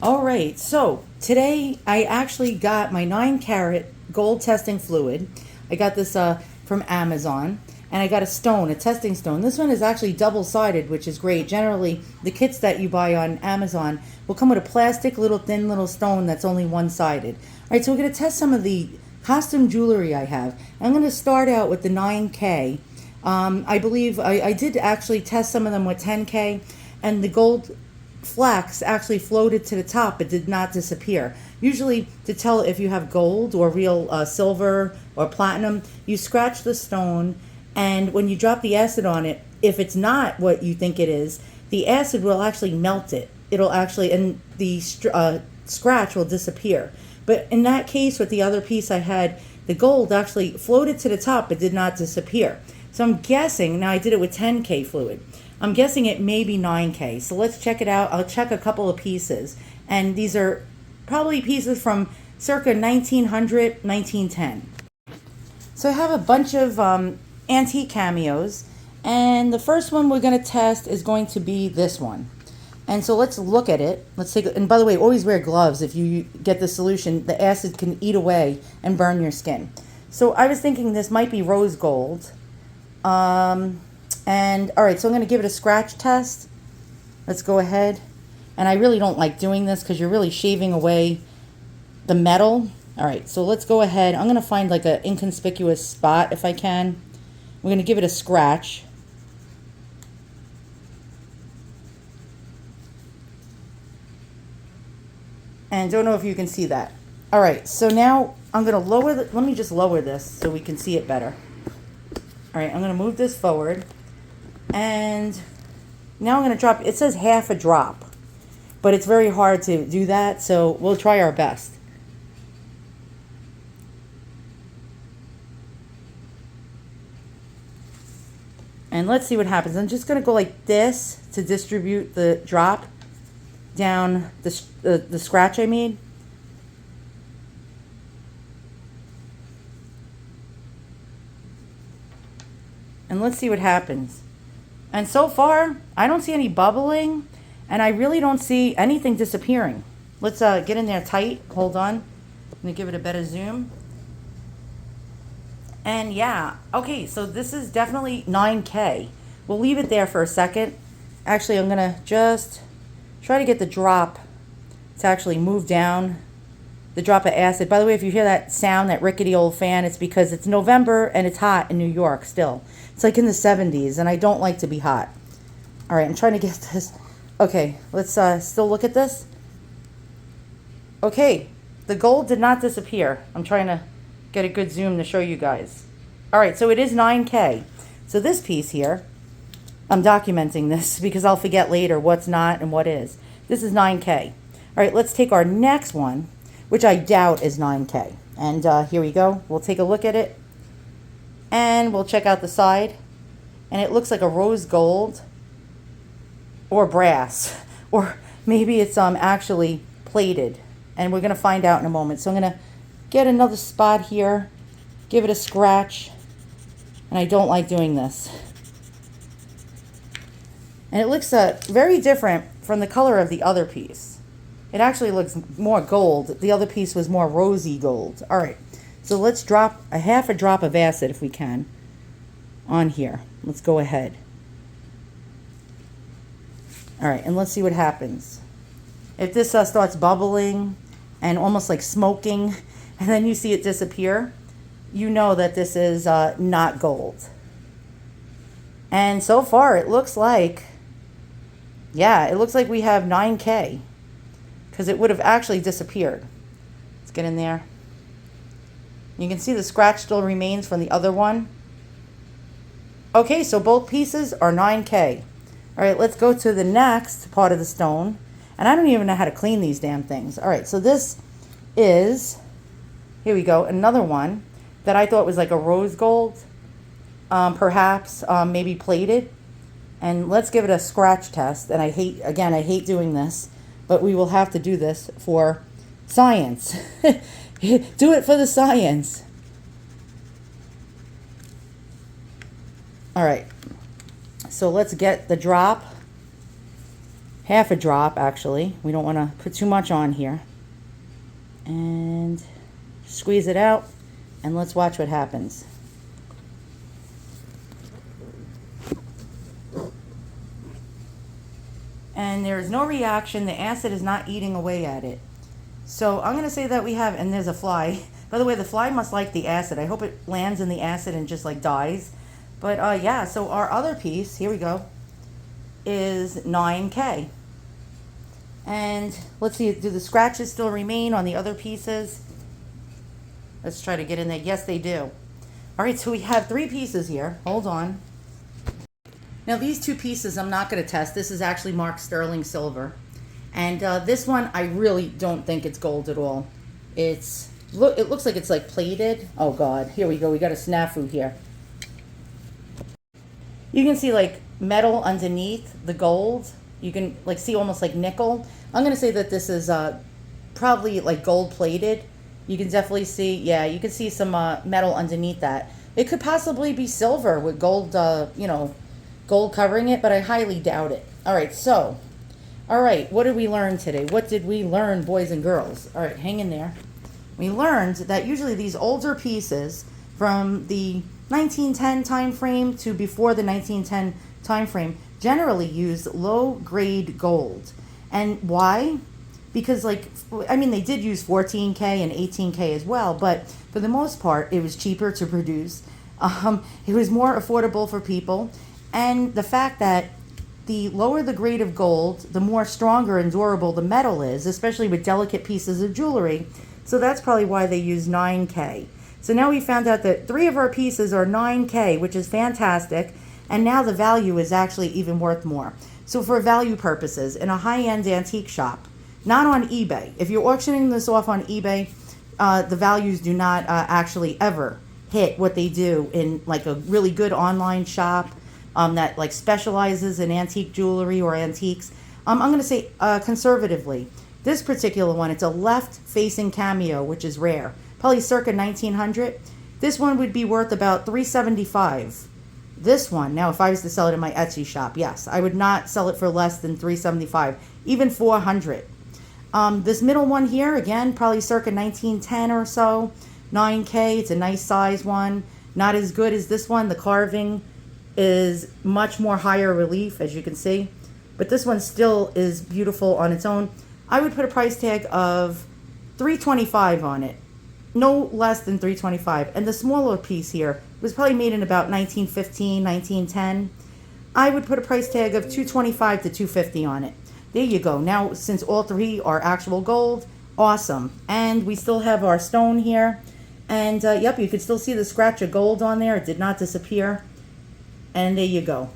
All right, so today I actually got my 9 carat gold testing fluid. I got this from Amazon, and I got a stone, a testing stone. This one is actually double sided, which is great. Generally, the kits that you buy on Amazon will come with a plastic, little thin little stone that's only one sided. All right, so we're going to test some of the costume jewelry I have. I'm going to start out with the 9K. I believe I did actually test some of them with 10K, and the gold flax actually floated to the top but did not disappear. Usually, to tell if you have gold or real silver or platinum, you scratch the stone, and when you drop the acid on it, if it's not what you think it is, the acid will actually melt it. It'll actually, and the scratch will disappear. But in that case, with the other piece I had, the gold actually floated to the top but did not disappear. So I'm guessing, now I did it with 10K fluid. I'm guessing it may be 9K. So let's check it out. I'll check a couple of pieces. And these are probably pieces from circa 1900, 1910. So I have a bunch of antique cameos. And the first one we're going to test is going to be this one. And so let's look at it. Let's take, and by the way, always wear gloves. If you get the solution, the acid can eat away and burn your skin. So I was thinking this might be rose gold. And all right, so I'm going to give it a scratch test. Let's go ahead. And I really don't like doing this because you're really shaving away the metal. All right, so let's go ahead. I'm going to find like an inconspicuous spot if I can. We're going to give it a scratch. And don't know if you can see that. All right, so now I'm going to lower let me just lower this so we can see it better. All right, I'm going to move this forward. And now I'm going to drop, it says half a drop, but it's very hard to do that, so we'll try our best. And let's see what happens. I'm just going to go like this to distribute the drop down the scratch I made. And let's see what happens. And so far, I don't see any bubbling, and I really don't see anything disappearing. Let's get in there tight. Hold on. I'm going to give it a better zoom. And yeah, okay, so this is definitely 9K. We'll leave it there for a second. Actually, I'm going to just try to get the drop to actually move down, the drop of acid. By the way, if you hear that sound, that rickety old fan, it's because it's November and it's hot in New York still. It's like in the 70s, and I don't like to be hot. All right, I'm trying to get this. Okay, let's still look at this. Okay, the gold did not disappear. I'm trying to get a good zoom to show you guys. All right, so it is 9K. So this piece here, I'm documenting this because I'll forget later what's not and what is. This is 9K. All right, let's take our next one, which I doubt is 9K. And here we go. We'll take a look at it. And we'll check out the side. And it looks like a rose gold or brass. Or maybe it's actually plated. And we're going to find out in a moment. So I'm going to get another spot here. Give it a scratch. And I don't like doing this. And it looks very different from the color of the other piece. It actually looks more gold. The other piece was more rosy gold. All right. So let's drop a half a drop of acid, if we can, on here. Let's go ahead. All right, and let's see what happens. If this starts bubbling and almost like smoking, and then you see it disappear, you know that this is not gold. And so far, it looks like, yeah, it looks like we have 9K, because it would have actually disappeared. Let's get in there. You can see the scratch still remains from the other one. Okay, so both pieces are 9K. All right, let's go to the next part of the stone. And I don't even know how to clean these damn things. All right, so this is, here we go, another one that I thought was like a rose gold, perhaps maybe plated. And let's give it a scratch test. And I hate doing this, but we will have to do this for science. Do it for the science. All right. So let's get the drop. half a drop actually. We don't want to put too much on here. And squeeze it out, and let's watch what happens. And there is no reaction. The acid is not eating away at it. So I'm going to say that we have, and there's a fly. By the way, the fly must like the acid. I hope it lands in the acid and just like dies. But yeah, so our other piece, here we go, is 9K. And let's see, do the scratches still remain on the other pieces? Let's try to get in there. Yes, they do. All right, so we have 3 pieces here. Hold on. Now these 2 pieces I'm not going to test. This is actually marked sterling silver. And this one, I really don't think it's gold at all. It looks like it's like plated. Oh God, here we go. We got a snafu here. You can see like metal underneath the gold. You can like see almost like nickel. I'm going to say that this is probably like gold plated. You can definitely see, yeah, you can see some metal underneath that. It could possibly be silver with gold, you know, gold covering it, but I highly doubt it. All right, so, all right, what did we learn today? What did we learn, boys and girls? All right, hang in there. We learned that usually these older pieces from the 1910 time frame to before the 1910 time frame generally use low-grade gold. And why? Because, like, I mean, they did use 14K and 18K as well, but for the most part, it was cheaper to produce. It was more affordable for people. And the fact that the lower the grade of gold, the more stronger and durable the metal is, especially with delicate pieces of jewelry. So that's probably why they use 9K. So now we found out that 3 of our pieces are 9K, which is fantastic. And now the value is actually even worth more. So for value purposes, in a high-end antique shop, not on eBay. If you're auctioning this off on eBay, the values do not actually ever hit what they do in like a really good online shop that like specializes in antique jewelry or antiques. I'm going to say conservatively, this particular one, it's a left-facing cameo, which is rare, probably circa 1900. This one would be worth about $375. This one, now if I was to sell it in my Etsy shop, yes, I would not sell it for less than $375, even $400. This middle one here, again, probably circa 1910 or so, 9K. It's a nice size one, not as good as this one. The carving is much more higher relief, as you can see, but this one still is beautiful on its own. I would put a price tag of $325 on it, no less than $325. And the smaller piece here was probably made in about 1915, 1910. I would put a price tag of $225 to $250 on it. There you go. Now, since all 3 are actual gold, awesome. And we still have our stone here. And, yep, you can still see the scratch of gold on there. It did not disappear. And there you go.